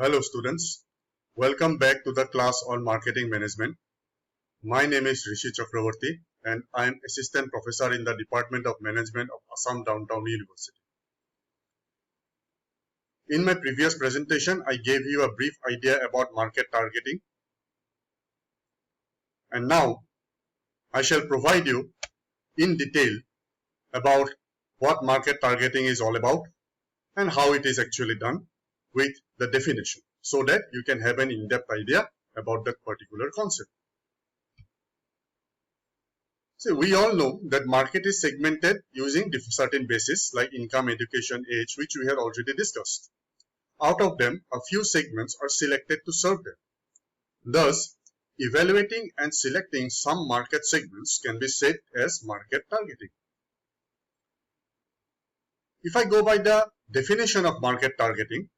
Hello students, welcome back to the class on marketing management. My name is Rishi Chakravarti and I am assistant professor in the Department of Management of Assam Downtown University. In my previous presentation, I gave you a brief idea about market targeting, and now I shall provide you in detail about what market targeting is all about and how it is actually done with the definition, so that you can have an in-depth idea about that particular concept. So we all know that market is segmented using certain bases like income, education, age, which we have already discussed. Out of them, a few segments are selected to serve them. Thus, evaluating and selecting some market segments can be said as market targeting. If I go by the definition of market targeting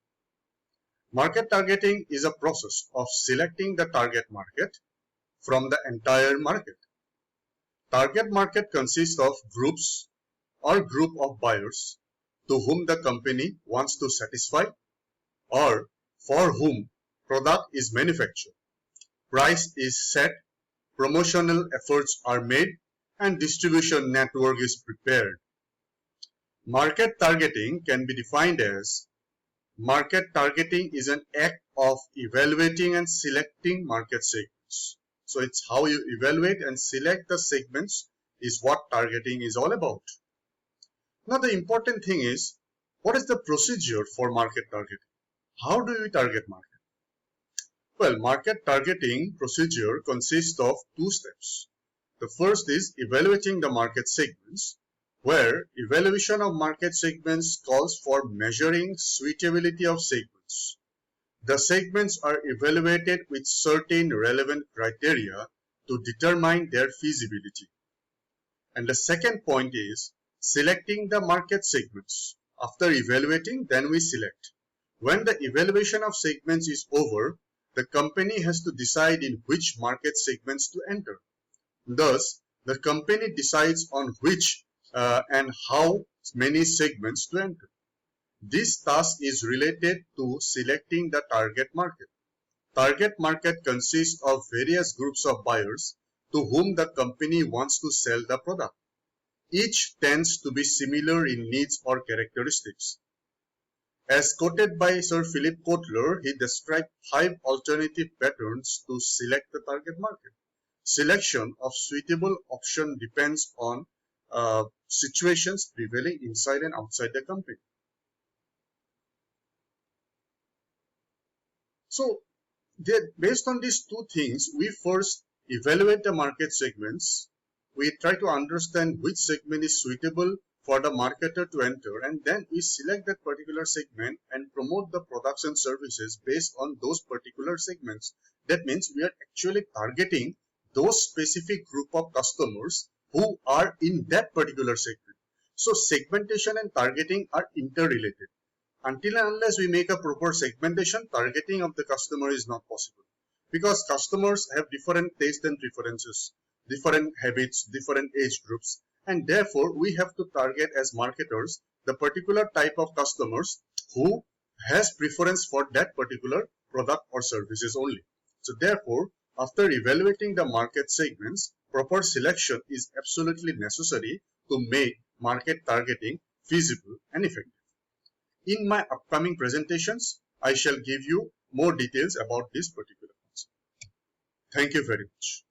is a process of selecting the target market from the entire market. Target market consists of groups or group of buyers to whom the company wants to satisfy or for whom product is manufactured. Price is set, promotional efforts are made, and distribution network is prepared. Market targeting can be defined as market targeting is an act of evaluating and selecting market segments. So it's how you evaluate and select the segments is what targeting is all about. Now the important thing is, what is the procedure for market targeting? How do we target market? Well, market targeting procedure consists of two steps. The first is evaluating the market segments, where evaluation of market segments calls for measuring suitability of segments. The segments are evaluated with certain relevant criteria to determine their feasibility. And the second point is selecting the market segments. After evaluating, then we select. When the evaluation of segments is over, the company has to decide in which market segments to enter. Thus, the company decides on which and how many segments to enter. This task is related to selecting the target market. Target market consists of various groups of buyers to whom the company wants to sell the product. Each tends to be similar in needs or characteristics. As quoted by Sir Philip Kotler, he described 5 alternative patterns to select the target market. Selection of suitable option depends on situations prevailing inside and outside the company. So, based on these two things, we first evaluate the market segments. We try to understand which segment is suitable for the marketer to enter, and then we select that particular segment and promote the products and services based on those particular segments. That means we are actually targeting those specific group of customers who are in that particular segment. So segmentation and targeting are interrelated. Until and unless we make a proper segmentation, targeting of the customer is not possible. Because customers have different tastes and preferences, different habits, different age groups, and therefore we have to target as marketers the particular type of customers who has preference for that particular product or services only. So therefore, after evaluating the market segments, proper selection is absolutely necessary to make market targeting feasible and effective. In my upcoming presentations, I shall give you more details about this particular concept. Thank you very much.